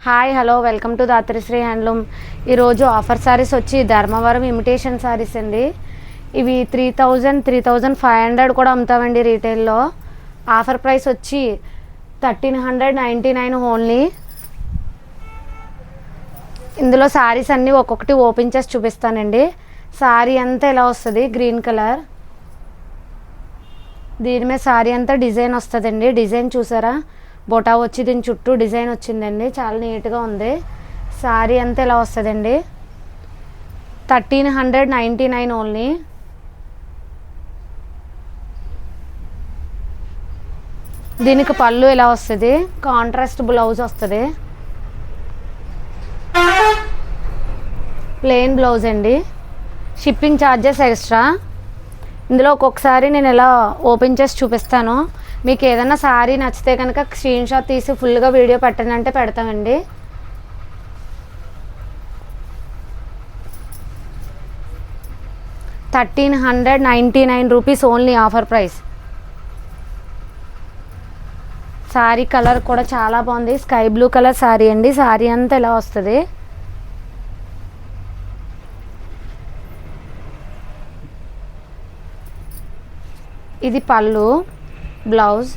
Hi hello welcome to Dhatrishri handloom. ఈరోజు offer saris వచ్చి Dharmavaram imitation saris అండి. ఇవి 3500 కూడా అమ్ముతామండి రీటైల్లో. ఆఫర్ ప్రైస్ వచ్చి 1399 ఓన్లీ. ఇందులో శారీస్ అన్నీ ఒక్కొక్కటి ఓపెన్ చేసి చూపిస్తానండి. శారీ అంతా ఇలా వస్తుంది, గ్రీన్ కలర్. దీని మీద శారీ అంతా డిజైన్ వస్తుందండి. డిజైన్ చూసారా, బొటా వచ్చి దీని చుట్టూ డిజైన్ వచ్చిందండి, చాలా నీట్గా ఉంది. శారీ అంతా ఇలా వస్తుందండి. 1399 ఓన్లీ. దీనికి పళ్ళు ఇలా వస్తుంది, కాంట్రాస్ట్ బ్లౌజ్ వస్తుంది, ప్లెయిన్ బ్లౌజ్ అండి. Shipping charges extra. ఇందులో ఒక్కొక్కసారి నేను ఇలా ఓపెన్ చేసి చూపిస్తాను. మీకు ఏదైనా శారీ నచ్చితే కనుక స్క్రీన్ షాట్ తీసి ఫుల్గా వీడియో పెట్టండి అంటే పెడతామండి. ₹1399 only offer price. Sari colour కూడా చాలా బాగుంది, స్కై బ్లూ కలర్ శారీ అండి. శారీ అంతా ఇలా వస్తుంది. ఇది పళ్ళు, బ్లౌజ్.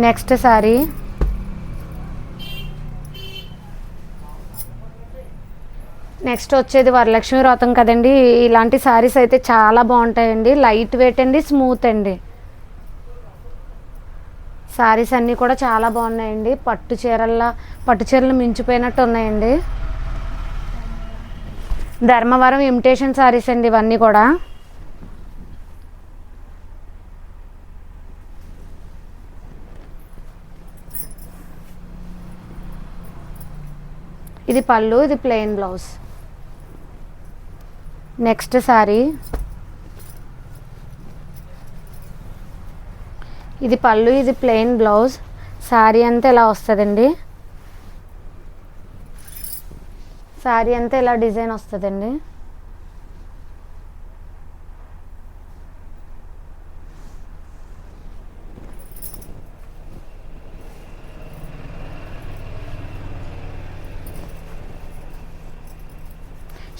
నెక్స్ట్ శారీ. నెక్స్ట్ వచ్చేది వరలక్ష్మి వ్రతం కదండి. ఇలాంటి శారీస్ అయితే చాలా బాగుంటాయండి, లైట్ వెయిట్ అండి, స్మూత్ అండి. శారీస్ అన్నీ కూడా చాలా బాగున్నాయండి, పట్టు చీరలు మించిపోయినట్టు ఉన్నాయండి. ధర్మవరం ఇమిటేషన్ శారీస్ అండి ఇవన్నీ కూడా. ఇది పళ్ళు, ఇది ప్లెయిన్ బ్లౌజ్. నెక్స్ట్ శారీ. ఇది పళ్ళు, ఇది ప్లెయిన్ బ్లౌజ్. శారీ అంతా ఇలా వస్తుందండి. శారీ అంతా ఇలా డిజైన్ వస్తుందండి.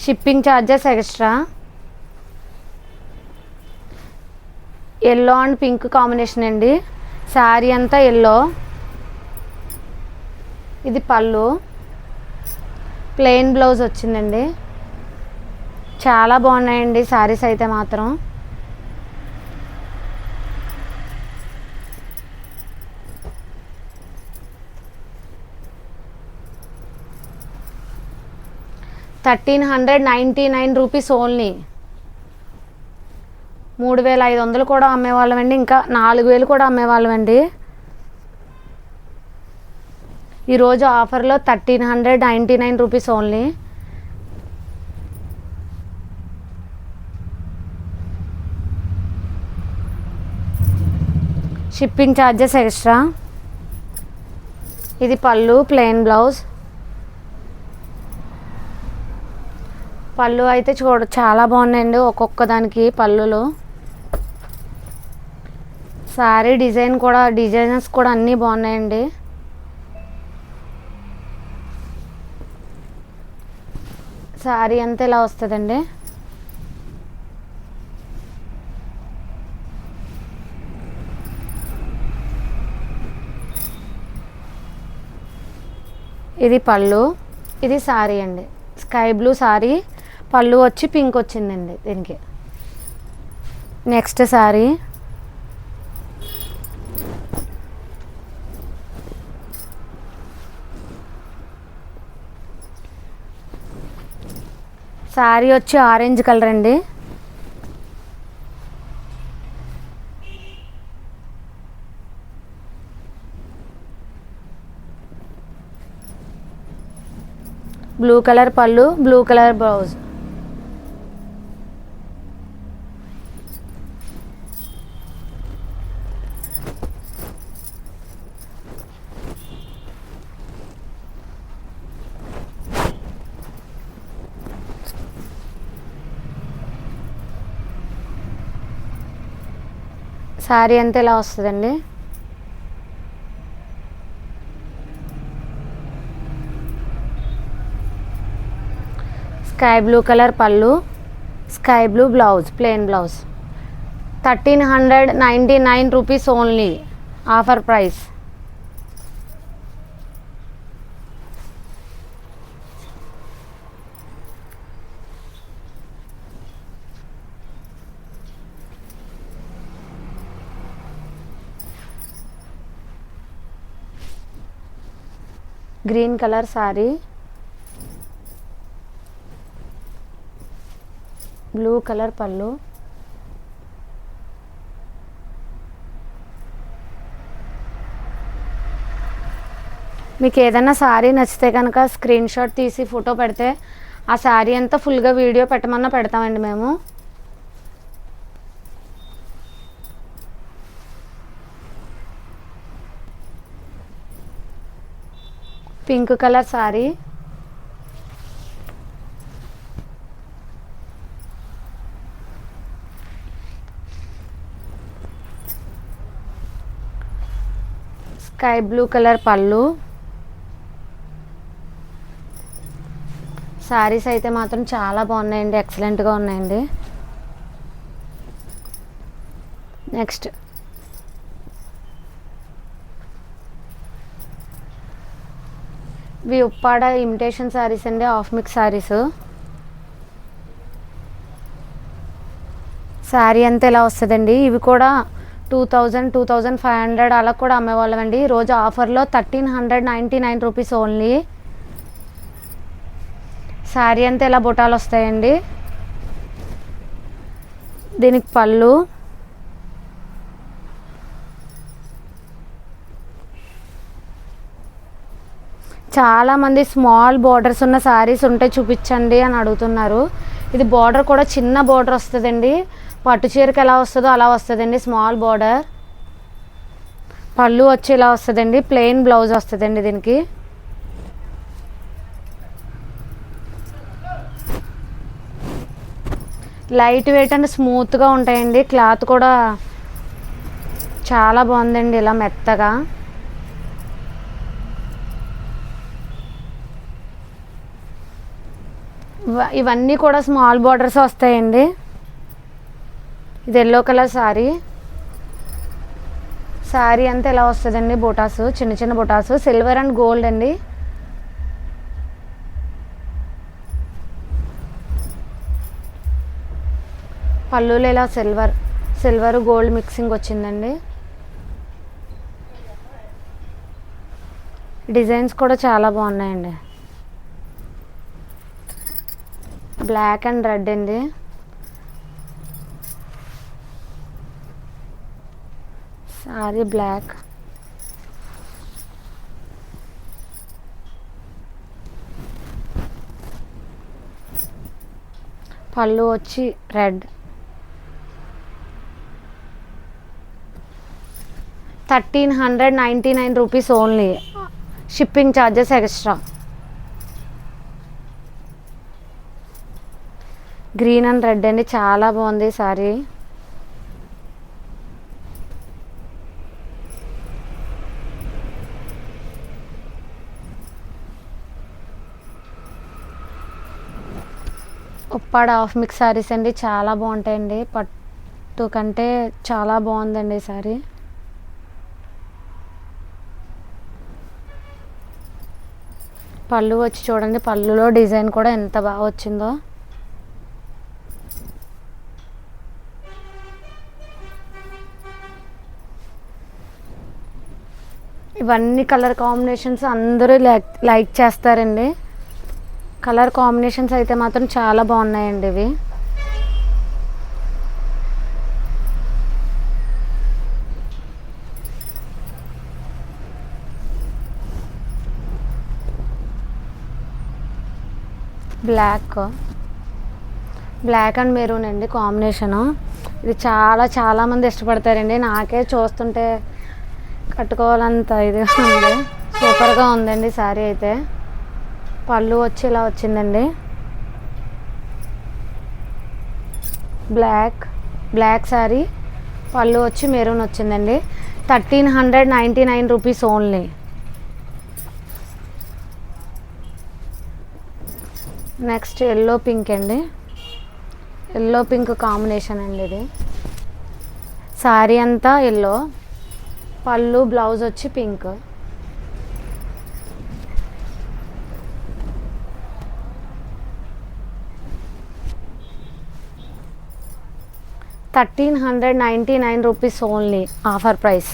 Shipping charges extra. Yellow and pink combination అండి. శారీ అంతా ఎల్లో. ఇది పళ్ళు, ప్లెయిన్ బ్లౌజ్ వచ్చిందండి. చాలా బాగున్నాయండి శారీస్ అయితే మాత్రం. ₹1399 ఓన్లీ. 3500 కూడా అమ్మేవాళ్ళమండి, ఇంకా 4000 కూడా అమ్మేవాళ్ళమండి. ఈరోజు ఆఫర్లో ₹1399 ఓన్లీ. Shipping charges extra. ఇది పళ్ళు, ప్లెయిన్ బ్లౌజ్. పళ్ళు అయితే చాలా బాగున్నాయండి, ఒక్కొక్క దానికి పళ్ళులు. శారీ డిజైనర్స్ కూడా అన్నీ బాగున్నాయండి. శారీ అంతా ఇలా వస్తుందండి. ఇది పళ్ళు, ఇది శారీ అండి. స్కై బ్లూ శారీ, పళ్ళు వచ్చి పింక్ వచ్చిందండి దీనికి. నెక్స్ట్ శారీ. శారీ వచ్చి ఆరెంజ్ కలర్ అండి. బ్లూ కలర్ పళ్ళు, బ్లూ కలర్ బ్లౌజ్. శారీ అంతా ఇలా వస్తుందండి. స్కై బ్లూ కలర్ పళ్ళు, sky blue blouse, plain blouse. 1399 rupees only, offer price. Green colour sorry, blue colour పళ్ళు, మీకు ఏదైనా శారీ నచ్చితే కనుక స్క్రీన్ షాట్ తీసి ఫోటో పెడితే ఆ శారీ అంతా ఫుల్గా వీడియో పెట్టమన్నా పెడతామండి మేము. Pink colour sari, sky blue colour పళ్ళు. శారీస్ అయితే మాత్రం చాలా బాగున్నాయండి, ఎక్సలెంట్గా ఉన్నాయండి. నెక్స్ట్ ఇవి ఉప్పాడ ఇమిటేషన్ శారీస్ అండి, హాఫ్ మిక్స్ శారీస్. శారీ అంతా ఎలా వస్తుందండి. ఇవి కూడా 2000, 2500 అలా కూడా అమ్మేవాళ్ళం అండి. ఈరోజు ఆఫర్లో 1399 రూపీస్ ఓన్లీ. శారీ అంతా ఇలా బుటాలు వస్తాయండి. దీనికి పళ్ళు, చాలామంది స్మాల్ బార్డర్స్ ఉన్న శారీస్ ఉంటే చూపించండి అని అడుగుతున్నారు. ఇది బార్డర్ కూడా చిన్న బార్డర్ వస్తుందండి, పట్టు చీరకి ఎలా వస్తుందో అలా వస్తుందండి, స్మాల్ బార్డర్. పళ్ళు వచ్చి ఇలా వస్తుందండి, ప్లెయిన్ బ్లౌజ్ వస్తుందండి దీనికి. లైట్ వెయిట్ అండ్ స్మూత్గా ఉంటాయండి, క్లాత్ కూడా చాలా బాగుందండి, ఇలా మెత్తగా. ఇవన్నీ కూడా స్మాల్ బార్డర్స్ వస్తాయండి. ఇది ఎల్లో కలర్ శారీ. శారీ అంతా ఎలా వస్తుందండి, బొటాసు, చిన్న చిన్న బొటాసు, సిల్వర్ అండ్ గోల్డ్ అండి. పళ్ళులో ఇలా సిల్వర్ గోల్డ్ మిక్సింగ్ వచ్చిందండి. డిజైన్స్ కూడా చాలా బాగున్నాయండి. బ్లాక్ అండ్ రెడ్ అండి. సారీ బ్లాక్, పళ్ళు వచ్చి red. 1399 rupees only, shipping charges extra. Green and red అండి, చాలా బాగుంది sorry. Uppada half mix saris అండి, చాలా బాగుంటాయండి, పట్టు కంటే చాలా బాగుందండి ఈ శారీ. పళ్ళు వచ్చి చూడండి, పళ్ళులో డిజైన్ కూడా ఎంత బాగా వచ్చిందో. ఇవన్నీ కలర్ కాంబినేషన్స్ అందరూ లైక్ చేస్తారండి. కలర్ కాంబినేషన్స్ అయితే మాత్రం చాలా బాగున్నాయండి ఇవి. బ్లాక్ అండ్ మెరూన్ అండి కాంబినేషను. ఇది చాలామంది ఇష్టపడతారండి. నాకే చూస్తుంటే కట్టుకోవాలంత ఇది ఉంది, సూపర్గా ఉందండి శారీ అయితే. పళ్ళు వచ్చి ఇలా వచ్చిందండి, బ్లాక్ శారీ, పళ్ళు వచ్చి మెరూన్ వచ్చిందండి. 1399 rupees only. Next yellow pink అండి, ఎల్లో పింక్ కాంబినేషన్ అండి ఇది. శారీ అంతా ఎల్లో, పళ్ళు బ్లౌజ్ వచ్చి పింక్. ₹1399 only, offer price.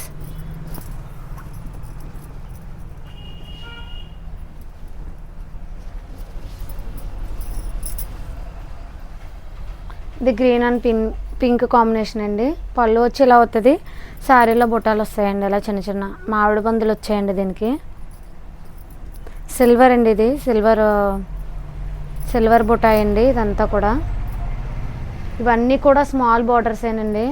ఇది గ్రీన్ అండ్ పింక్ కాంబినేషన్ అండి. పళ్ళు వచ్చి ఇలా అవుతుంది, శారీలో బుట్టాలు వస్తాయండి, ఇలా చిన్న చిన్న మామిడి బందులు వచ్చాయండి దీనికి. సిల్వర్ అండి, ఇది సిల్వర్ బుట్టాయి అండి ఇదంతా కూడా. ఇవన్నీ కూడా స్మాల్ బార్డర్సేనండి.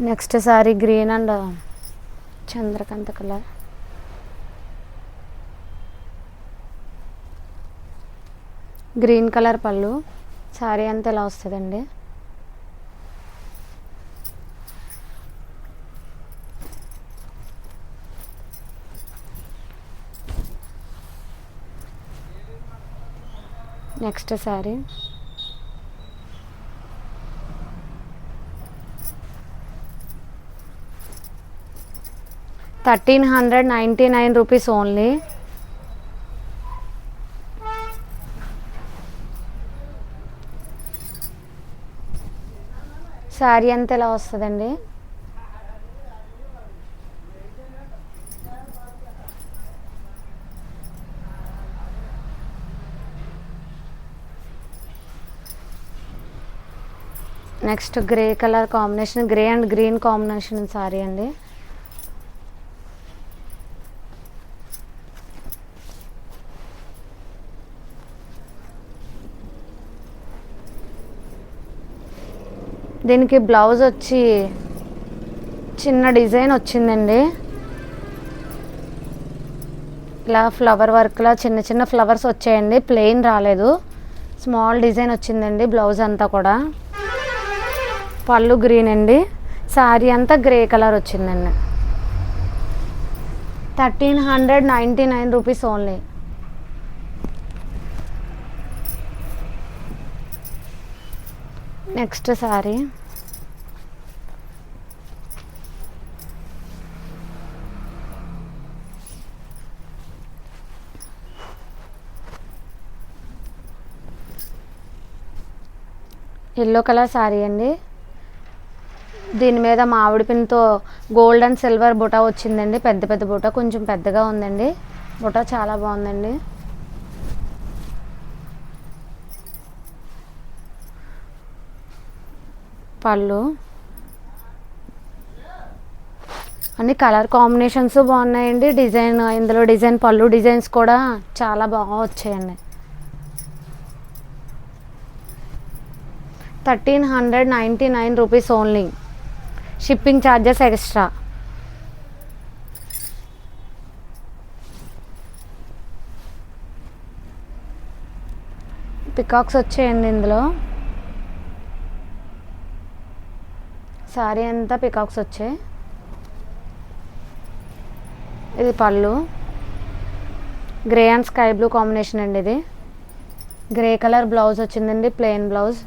Next sari green and Chandrakanta colour. Green colour పళ్ళు, సారీ అంతా ఇలా వస్తుందండి. Next sari ₹1399 only. శారీ అంతా ఎలా వస్తుందండి. Next grey colour combination, grey and green combination sorry అండి. దీనికి బ్లౌజ్ వచ్చి చిన్న డిజైన్ వచ్చిందండి, ఇలా ఫ్లవర్ వర్క్లా చిన్న చిన్న ఫ్లవర్స్ వచ్చాయండి, ప్లెయిన్ రాలేదు, స్మాల్ డిజైన్ వచ్చిందండి బ్లౌజ్ అంతా కూడా. పళ్ళు గ్రీన్ అండి, శారీ అంతా గ్రే కలర్ వచ్చిందండి. ₹1399 only. Next sari yellow colour sari అండి. దీని మీద మామిడి పిన్తో గోల్డ్ అండ్ సిల్వర్ బుటా వచ్చిందండి, పెద్ద పెద్ద బుటా, కొంచెం పెద్దగా ఉందండి బుటా, చాలా బాగుందండి. పళ్ళు అన్ని కలర్ కాంబినేషన్స్ బాగున్నాయండి, డిజైన్ ఇందులో డిజైన్ పళ్ళు డిజైన్స్ కూడా చాలా బాగా వచ్చాయండి. ₹1399 only, shipping charges extra. Peacocks వచ్చాయండి ఇందులో, శారీ అంతా పికాక్స్ వచ్చాయి. ఇది పళ్ళు, grey and sky blue combination అండి. ఇది గ్రే కలర్ బ్లౌజ్ వచ్చిందండి, ప్లెయిన్ బ్లౌజ్.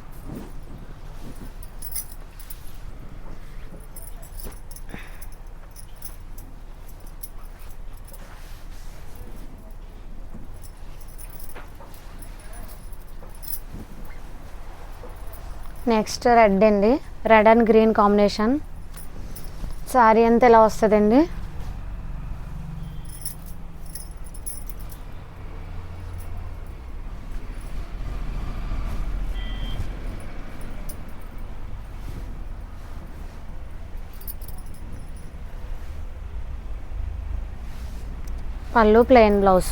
నెక్స్ట్ రెడ్ అండి, red and green combination, sari అంతా ఇలా వస్తుందండి. పళ్ళు plain blouse.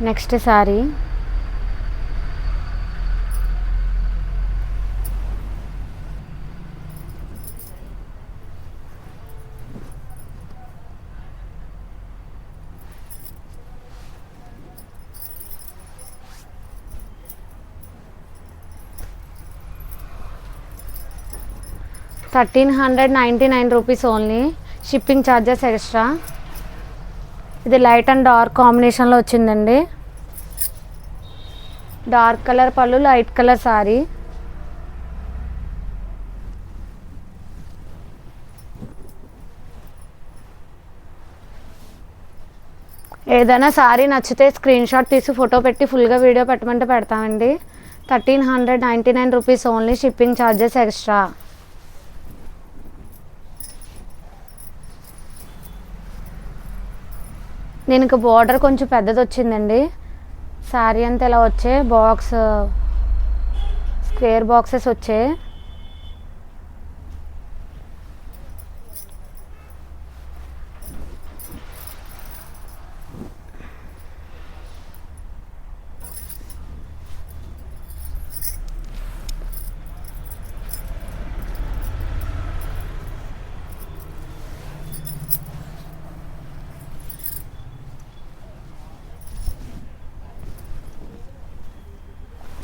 Next sari 1399 rupees only, shipping charges extra. ఇది లైట్ అండ్ డార్క్ కాంబినేషన్లో వచ్చిందండి. డార్క్ కలర్ పళ్ళు, లైట్ కలర్ సారీ. ఏదైనా సారీ నచ్చితే స్క్రీన్ షాట్ తీసి ఫోటో పెట్టి ఫుల్గా వీడియో పెట్టమంటే పెడతామండి. 1399 rupees only, shipping charges extra. దీనికి బార్డర్ కొంచెం పెద్దది వచ్చిందండి. శారీ అంతా ఇలా వచ్చే బాక్స్ స్క్వేర్ బాక్సెస్ వచ్చాయి.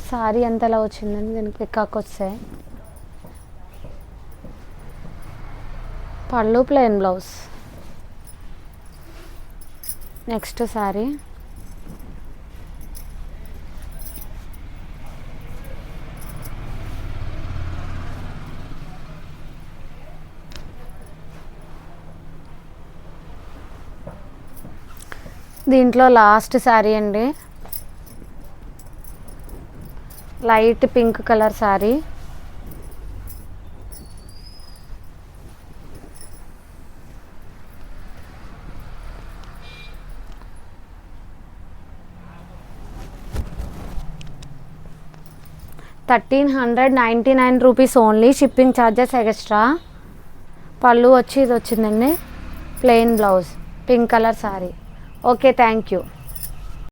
సారీ అంత ఎలా వచ్చిందండి, దీనికి పికాక్ వస్తాయి. పళ్ళు ప్లెయిన్ బ్లౌజ్. నెక్స్ట్ సారీ దీంట్లో లాస్ట్ సారీ అండి, light pink colour sorry. ₹1399 only, shipping charges extra. పళ్ళు వచ్చి ఇది వచ్చిందండి, plain blouse, pink colour sorry. Okay, thank you.